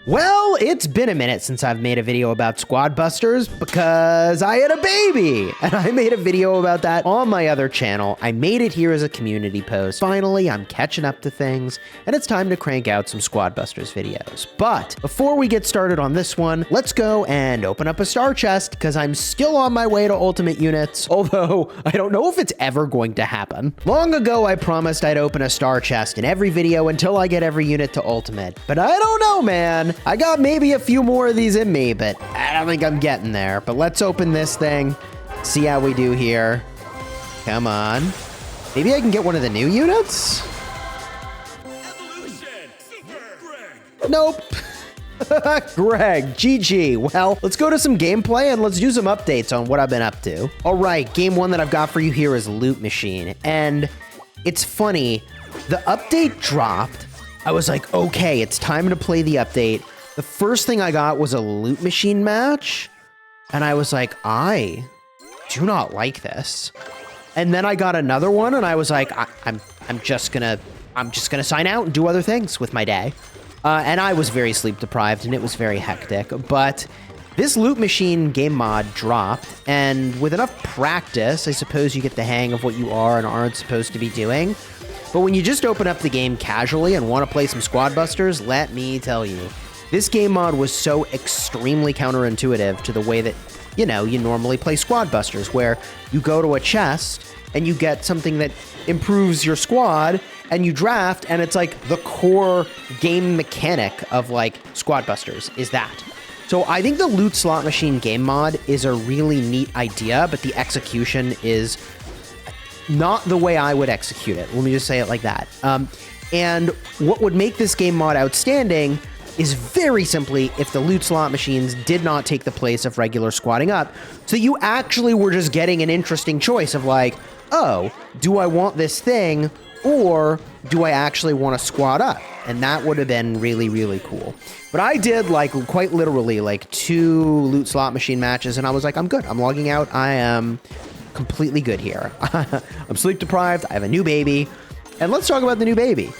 Well, it's been a minute since I've made a video about Squad Busters because I had a baby, and I made a video about that on my other channel. I made it here as a community post. Finally, I'm catching up to things, and it's time to crank out some Squad Busters videos. But before we get started on this one, let's go and open up a star chest because I'm still on my way to ultimate units, although I don't know if it's ever going to happen. Long ago, I promised I'd open a star chest in every video until I get every unit to ultimate, but I don't know, man. I got maybe a few more of these in me, but I don't think I'm getting there. But let's open this thing, see how we do here. Come on. Maybe I can get one of the new units? Nope. Greg, GG. Well, let's go to some gameplay and let's do some updates on what I've been up to. All right, game one that I've got for you here is Loot Machine. And it's funny, the update dropped. I was like, okay, it's time to play the update. The first thing I got was a Loot Machine match. And I was like, I do not like this. And then I got another one and I was like, I'm just gonna sign out and do other things with my day. And I was very sleep deprived and it was very hectic. But this Loot Machine game mod dropped, and with enough practice, I suppose you get the hang of what you are and aren't supposed to be doing. But when you just open up the game casually and want to play some Squad Busters, let me tell you, this game mod was so extremely counterintuitive to the way that, you normally play Squad Busters, where you go to a chest and you get something that improves your squad and you draft, and it's like the core game mechanic of like Squad Busters is that. So I think the Loot Slot Machine game mod is a really neat idea, but the execution is not the way I would execute it. Let me just say it like that. And what would make this game mod outstanding is very simply if the loot slot machines did not take the place of regular squatting up. So you actually were just getting an interesting choice of like, oh, do I want this thing or do I actually want to squat up? And that would have been really, really cool. But I did like quite literally like 2 loot slot machine matches and I was like, I'm good. I'm logging out. I am completely good here. I'm sleep deprived. I have a new baby. And let's talk about the new baby.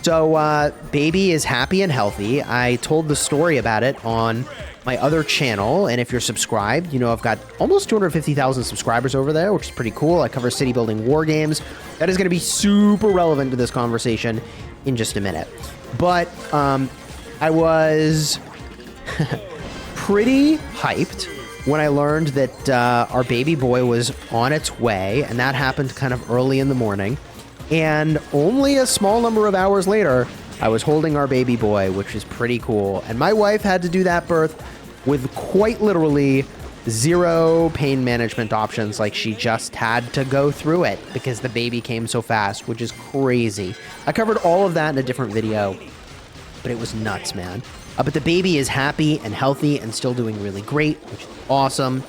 So baby is happy and healthy. I told the story about it on my other channel. And if you're subscribed, I've got almost 250,000 subscribers over there, which is pretty cool. I cover city building war games. That is going to be super relevant to this conversation in just a minute. But I was pretty hyped when I learned that our baby boy was on its way, and that happened kind of early in the morning. And only a small number of hours later, I was holding our baby boy, which is pretty cool. And my wife had to do that birth with quite literally 0 pain management options. Like, she just had to go through it because the baby came so fast, which is crazy. I covered all of that in a different video, but it was nuts, man. But the baby is happy and healthy and still doing really great, which is awesome.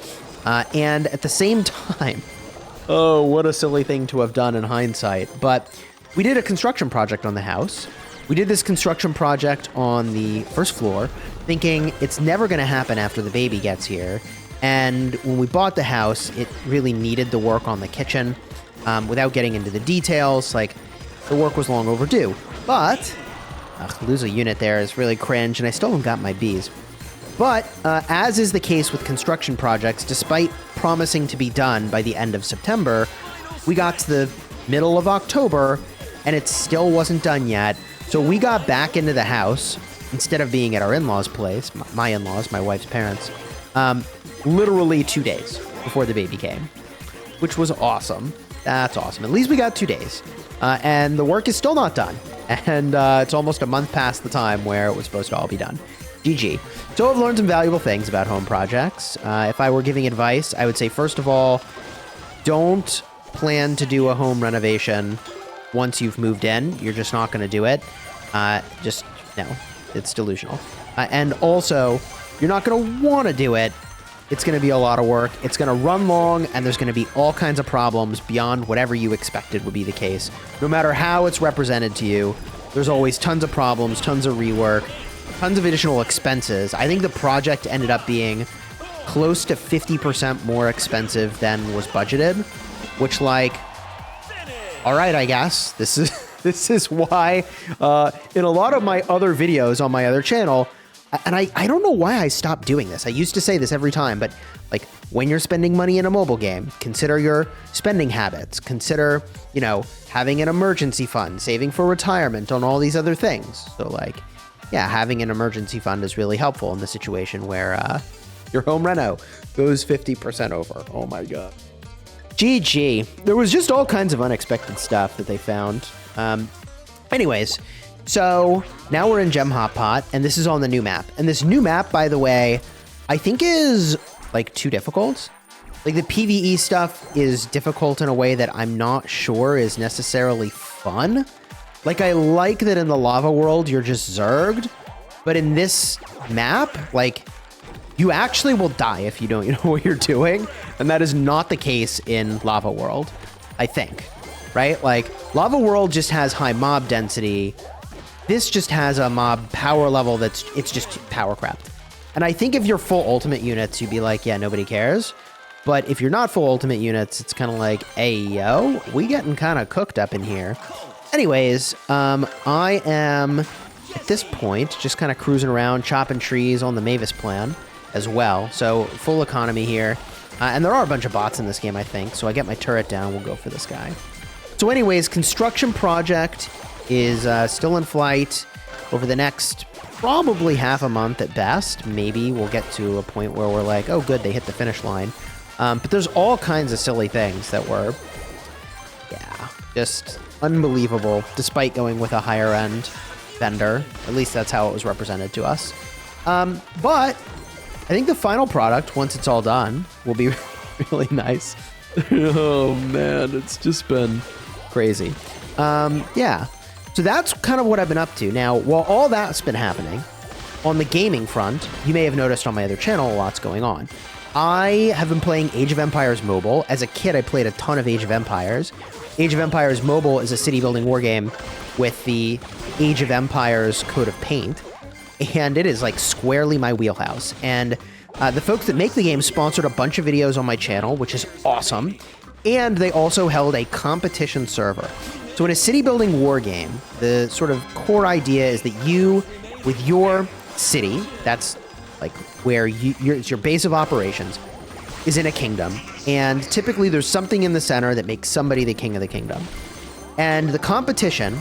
And at the same time, oh, what a silly thing to have done in hindsight. But we did a construction project on the house. We did this construction project on the first floor, thinking it's never going to happen after the baby gets here. And when we bought the house, it really needed the work on the kitchen. Without getting into the details, like, the work was long overdue. But lose a unit there is really cringe, and I still haven't got my bees. But as is the case with construction projects, despite promising to be done by the end of September, we got to the middle of October, and it still wasn't done yet. So we got back into the house, instead of being at our in-laws' place, my in-laws, my wife's parents, literally 2 days before the baby came, which was awesome. That's awesome. At least we got 2 days. And the work is still not done. And it's almost a month past the time where it was supposed to all be done. GG. So I've learned some valuable things about home projects. If I were giving advice, I would say, first of all, don't plan to do a home renovation once you've moved in. You're just not going to do it. No, it's delusional. And also, you're not going to want to do it. It's going to be a lot of work. It's going to run long, and there's going to be all kinds of problems beyond whatever you expected would be the case. No matter how it's represented to you, there's always tons of problems, tons of rework, tons of additional expenses. I think the project ended up being close to 50% more expensive than was budgeted, which, like, all right, I guess. This is why in a lot of my other videos on my other channel, And I don't know why I stopped doing this. I used to say this every time, but like when you're spending money in a mobile game, consider your spending habits. Consider, you know, having an emergency fund, saving for retirement, on all these other things. So like, yeah, having an emergency fund is really helpful in the situation where your home reno goes 50% over. Oh my God. GG. There was just all kinds of unexpected stuff that they found. Anyways, so now we're in Gem Hot Pot, and this is on the new map. And this new map, by the way, I think is like too difficult. Like the PvE stuff is difficult in a way that I'm not sure is necessarily fun. Like I like that in the lava world, you're just zerged, but in this map, like you actually will die if you don't know what you're doing. And that is not the case in lava world, I think, right? Like lava world just has high mob density. This just has a mob power level it's just power crept. And I think if you're full ultimate units, you'd be like, yeah, nobody cares. But if you're not full ultimate units, it's kind of like, hey, yo, we getting kind of cooked up in here. Anyways, I am, at this point, just kind of cruising around, chopping trees on the Mavis plan as well. So full economy here. And there are a bunch of bots in this game, I think. So I get my turret down, we'll go for this guy. So anyways, construction project is still in flight over the next probably half a month at best. Maybe we'll get to a point where we're like, oh, good, they hit the finish line. But there's all kinds of silly things that were, yeah, just unbelievable, despite going with a higher end vendor. At least that's how it was represented to us. But I think the final product, once it's all done, will be really nice. Oh man, it's just been crazy. Yeah. So that's kind of what I've been up to. Now, while all that's been happening, on the gaming front, you may have noticed on my other channel, a lot's going on. I have been playing Age of Empires Mobile. As a kid, I played a ton of Age of Empires. Age of Empires Mobile is a city-building war game with the Age of Empires coat of paint, and it is like squarely my wheelhouse. And the folks that make the game sponsored a bunch of videos on my channel, which is awesome. And they also held a competition server. So in a city-building war game, the sort of core idea is that you, with your city, that's like where it's your base of operations, is in a kingdom. And typically there's something in the center that makes somebody the king of the kingdom. And the competition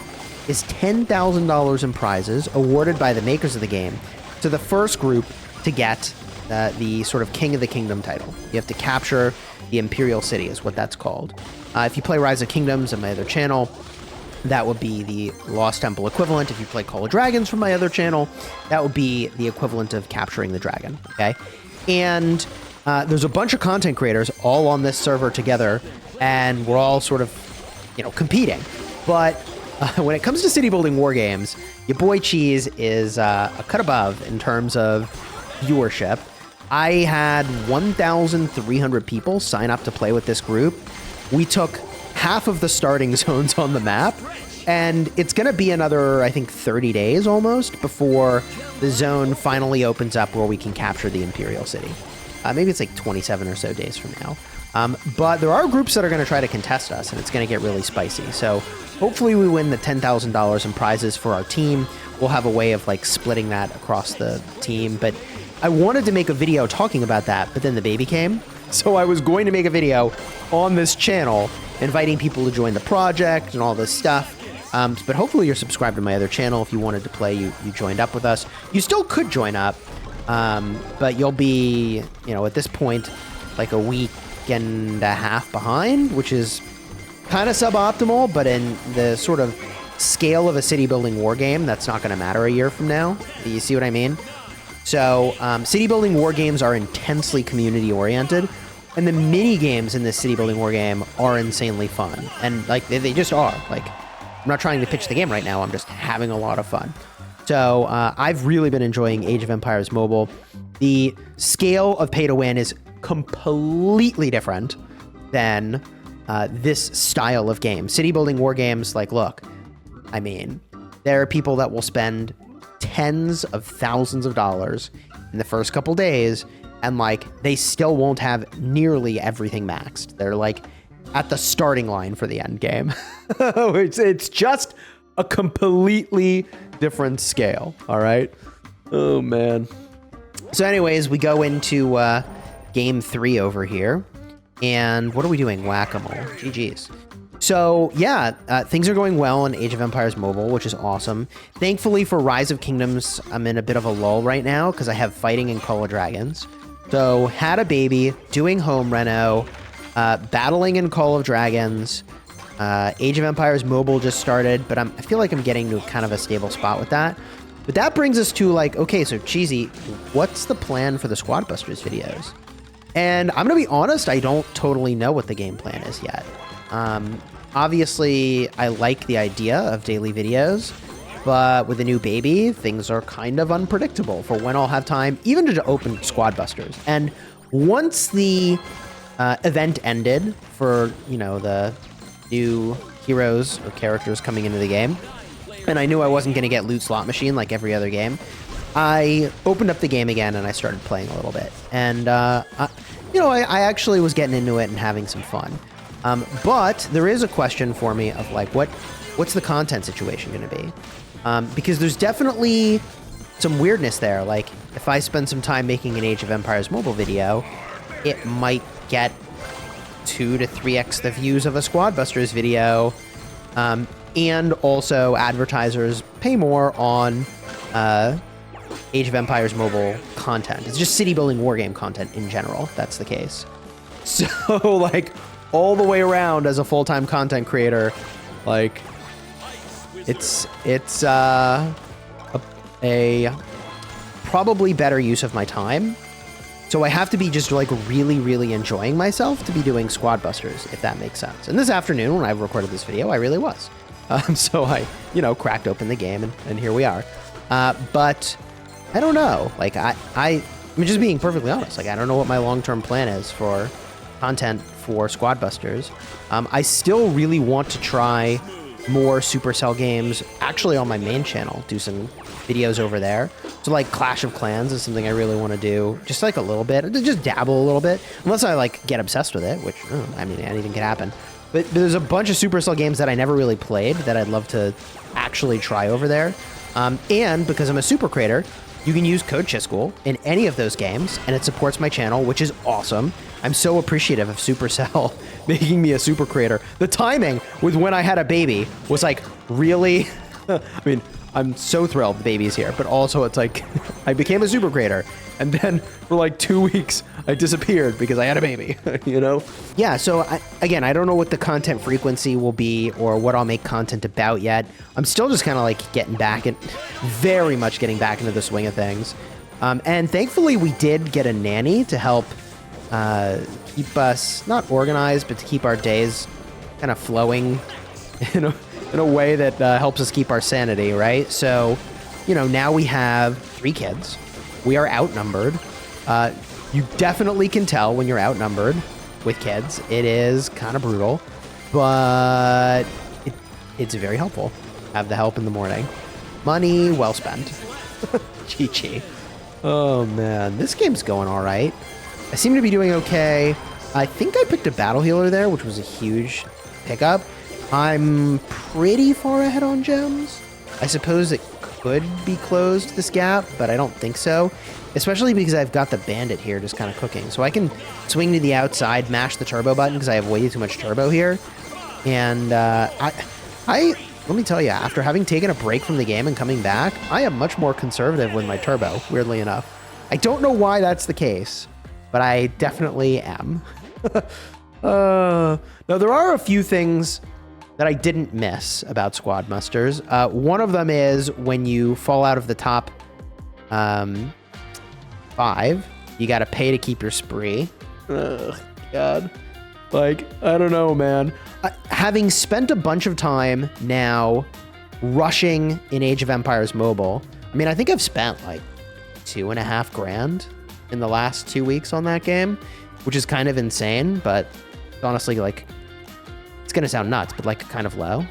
is $10,000 in prizes awarded by the makers of the game to the first group to get the sort of king of the kingdom title. You have to capture the Imperial City is what that's called. If you play Rise of Kingdoms on my other channel, that would be the Lost Temple equivalent. If you play Call of Dragons from my other channel, that would be the equivalent of capturing the dragon, okay? And there's a bunch of content creators all on this server together, and we're all sort of, you know, competing. But when it comes to city building war games, your boy Cheese is a cut above in terms of viewership. I had 1,300 people sign up to play with this group. We took half of the starting zones on the map, and it's going to be another, I think, 30 days almost before the zone finally opens up where we can capture the Imperial City. Maybe it's like 27 or so days from now. But there are groups that are going to try to contest us, and it's going to get really spicy. So hopefully we win the $10,000 in prizes for our team. We'll have a way of like splitting that across the team. But I wanted to make a video talking about that, but then the baby came. So I was going to make a video on this channel inviting people to join the project and all this stuff. But hopefully you're subscribed to my other channel. If you wanted to play, you joined up with us. You still could join up, but you'll be, you know, at this point, like a week and a half behind, which is kind of suboptimal, but in the sort of scale of a city building war game, that's not going to matter a year from now. You see what I mean? So city building war games are intensely community oriented, and the mini games in this city building war game are insanely fun. And like they just are. Like, I'm not trying to pitch the game right now. I'm just having a lot of fun. So I've really been enjoying Age of Empires Mobile. The scale of pay to win is completely different than this style of game. City building war games, like, look, I mean, there are people that will spend tens of thousands of dollars in the first couple days, and like they still won't have nearly everything maxed. They're like at the starting line for the end game. It's just a completely different scale. All right. Oh, man. So anyways, we go into game 3 over here. And what are we doing? Whack-a-mole. GG's. So, yeah, things are going well in Age of Empires Mobile, which is awesome. Thankfully for Rise of Kingdoms, I'm in a bit of a lull right now because I have fighting in Call of Dragons. So, had a baby, doing home reno, battling in Call of Dragons. Age of Empires Mobile just started, but I feel like I'm getting to kind of a stable spot with that. But that brings us to, like, okay, so Cheesy, what's the plan for the Squad Busters videos? And I'm going to be honest, I don't totally know what the game plan is yet. Obviously, I like the idea of daily videos, but with a new baby, things are kind of unpredictable for when I'll have time, even to open Squad Busters. And once the event ended for, you know, the new heroes or characters coming into the game, and I knew I wasn't going to get Loot Slot Machine like every other game, I opened up the game again and I started playing a little bit. And, you know, I actually was getting into it and having some fun. But there is a question for me of like, what's the content situation going to be? Because there's definitely some weirdness there. Like, if I spend some time making an Age of Empires mobile video, it might get 2 to 3x the views of a Squad Busters video. And also advertisers pay more on Age of Empires mobile content. It's just city building wargame content in general. That's the case. So like all the way around as a full-time content creator, like it's a probably better use of my time. So I have to be just like really, really enjoying myself to be doing Squad Busters, if that makes sense. And this afternoon when I recorded this video, I really was. So I, you know, cracked open the game and here we are. But I don't know. Like I'm just being perfectly honest. Like I don't know what my long-term plan is for content for Squad Busters. I still really want to try more Supercell games actually on my main channel, do some videos over there. So like Clash of Clans is something I really want to do, just like a little bit, just dabble a little bit, unless I like get obsessed with it, which I mean anything can happen. But there's a bunch of Supercell games that I never really played that I'd love to actually try over there. And because I'm a super creator, you can use code Chisgule in any of those games, and it supports my channel, which is awesome. I'm so appreciative of Supercell making me a super creator. The timing with when I had a baby was like really, I mean, I'm so thrilled the baby's here, but also it's like I became a super creator, and then for like 2 weeks I disappeared because I had a baby, you know? Yeah, so again, I don't know what the content frequency will be or what I'll make content about yet. I'm still just kind of like getting back and very much getting back into the swing of things. And thankfully we did get a nanny to help keep us not organized, but to keep our days kind of flowing in a way that helps us keep our sanity, right? So, you know, now we have 3 kids. We are outnumbered. You definitely can tell when you're outnumbered with kids. It is kind of brutal, but it's very helpful. Have the help in the morning. Money well spent. GG. Oh man, this game's going all right. I seem to be doing okay. I think I picked a battle healer there, which was a huge pickup. I'm pretty far ahead on gems. I suppose it could be closed, this gap, but I don't think so. Especially because I've got the bandit here just kind of cooking. So I can swing to the outside, mash the turbo button because I have way too much turbo here. And let me tell you, after having taken a break from the game and coming back, I am much more conservative with my turbo, weirdly enough. I don't know why that's the case, but I definitely am. Now, there are a few things that I didn't miss about Squad Busters. One of them is when you fall out of the top 5, you got to pay to keep your spree. Ugh, God. Like, I don't know, man. Having spent a bunch of time now rushing in Age of Empires Mobile, I mean, I think I've spent like $2.5 grand in the last 2 weeks on that game, which is kind of insane, but honestly, like, it's going to sound nuts, but like kind of low.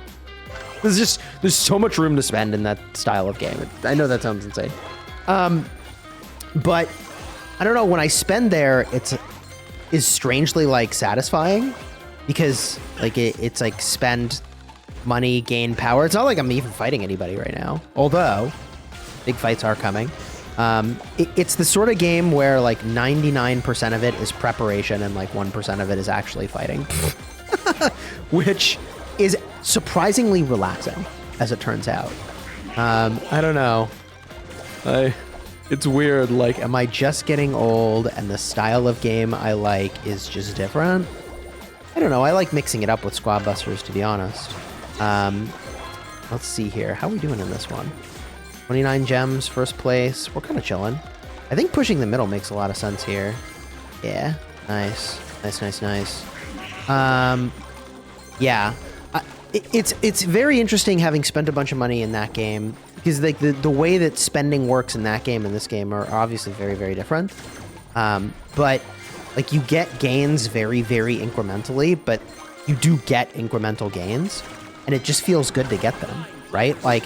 There's so much room to spend in that style of game. I know that sounds insane. But I don't know, when I spend there, is strangely like satisfying because like it's like spend money, gain power. It's not like I'm even fighting anybody right now, although big fights are coming. It's the sort of game where like 99% of it is preparation and like 1% of it is actually fighting, which is surprisingly relaxing, as it turns out. I don't know. It's weird. Like, am I just getting old and the style of game I like is just different? I don't know. I like mixing it up with Squad Busters, to be honest. Let's see here. How are we doing in this one? 29 gems, first place. We're kind of chilling. I think pushing the middle makes a lot of sense here. Yeah. Nice. Nice. Yeah. It's very interesting having spent a bunch of money in that game, because like the way that spending works in that game and this game are obviously very, very different. But like you get gains very, very incrementally, but you do get incremental gains, and it just feels good to get them, right? Like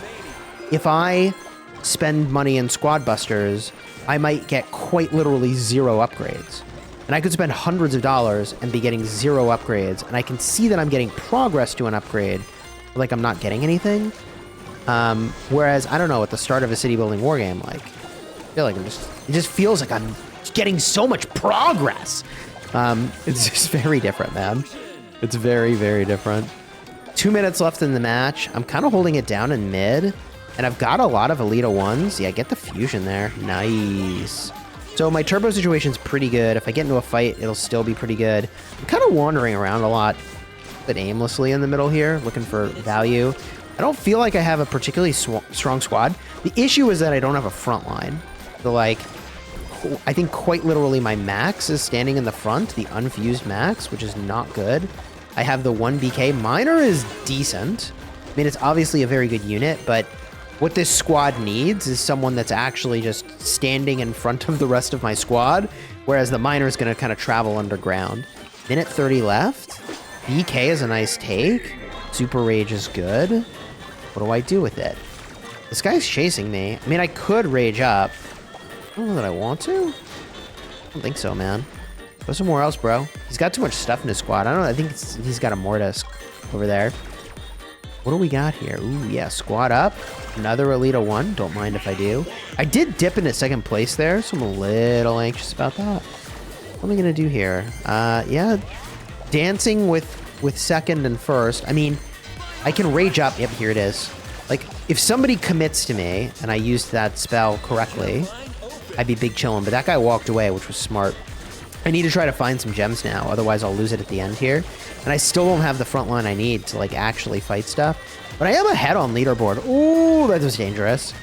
if I spend money in Squad Busters, I might get quite literally 0 upgrades. And I could spend hundreds of dollars and be getting 0 upgrades, and I can see that I'm getting progress to an upgrade, but like I'm not getting anything. Whereas, I don't know, at the start of a city building war game, like, I feel like it just feels like I'm getting so much progress. It's just very different, man. It's very, very different. 2 minutes left in the match. I'm kind of holding it down in mid, and I've got a lot of Elite 1s. Yeah, get the fusion there. Nice. So my turbo situation's pretty good. If I get into a fight, it'll still be pretty good. I'm kind of wandering around a lot, but aimlessly in the middle here, looking for value. I don't feel like I have a particularly strong squad. The issue is that I don't have a front line. So like, I think quite literally my max is standing in the front, the unfused max, which is not good. I have the 1 BK. Miner is decent. I mean, it's obviously a very good unit, but what this squad needs is someone that's actually just standing in front of the rest of my squad, whereas the miner is going to kind of travel underground. Minute 30 left. BK is a nice take. Super Rage is good. What do I do with it? This guy's chasing me. I mean, I could rage up. I don't know that I want to. I don't think so, man. Go somewhere else, bro. He's got too much stuff in his squad. I don't know. I think he's got a Mortis over there. What do we got here? Ooh, yeah, squad up. Another Elite 1. Don't mind if I do. I did dip into second place there, so I'm a little anxious about that. What am I going to do here? Yeah, dancing with second and first. I mean, I can rage up. Yep, here it is. Like, if somebody commits to me and I used that spell correctly, I'd be big chillin', but that guy walked away, which was smart. I need to try to find some gems now, otherwise I'll lose it at the end here. And I still don't have the front line I need to like actually fight stuff. But I am ahead on leaderboard. Ooh, that was dangerous.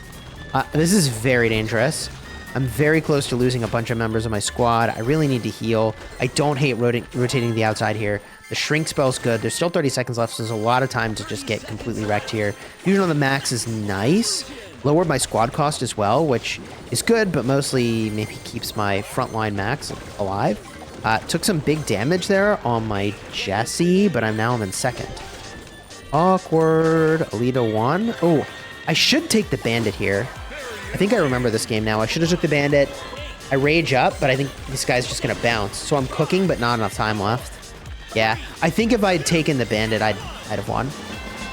This is very dangerous. I'm very close to losing a bunch of members of my squad. I really need to heal. I don't hate rotating the outside here. The shrink spell's good. There's still 30 seconds left, so there's a lot of time to just get completely wrecked here. Fusion on the max is nice. Lowered my squad cost as well, which is good, but mostly maybe keeps my frontline max alive. Took some big damage there on my Jesse, but I'm in second. Awkward. Elite 1. Oh, I should take the bandit here. I think I remember this game now. I should have took the bandit. I rage up, but I think this guy's just going to bounce. So I'm cooking, but not enough time left. Yeah, I think if I'd taken the bandit, I'd have won.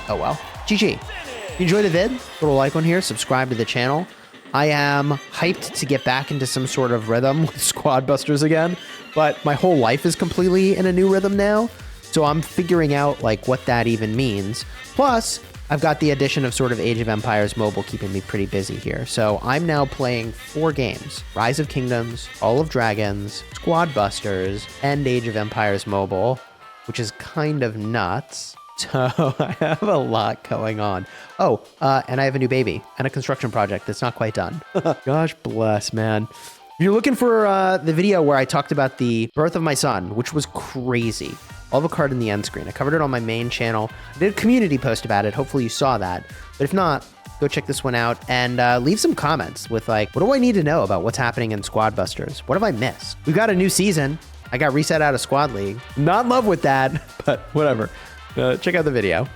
Oh well. GG. If you enjoyed the vid, little like one here, subscribe to the channel. I am hyped to get back into some sort of rhythm with Squad Busters again, but my whole life is completely in a new rhythm now, so I'm figuring out like what that even means. Plus, I've got the addition of sort of Age of Empires Mobile keeping me pretty busy here. So I'm now playing 4 games: Rise of Kingdoms, All of Dragons, Squad Busters, and Age of Empires Mobile, which is kind of nuts. So I have a lot going on. Oh, and I have a new baby and a construction project that's not quite done. Gosh bless, man. If you're looking for the video where I talked about the birth of my son, which was crazy. I'll have a card in the end screen. I covered it on my main channel. I did a community post about it. Hopefully you saw that. But if not, go check this one out and leave some comments with like, what do I need to know about what's happening in Squad Busters? What have I missed? We've got a new season. I got reset out of Squad League. Not in love with that, but whatever. Check out the video.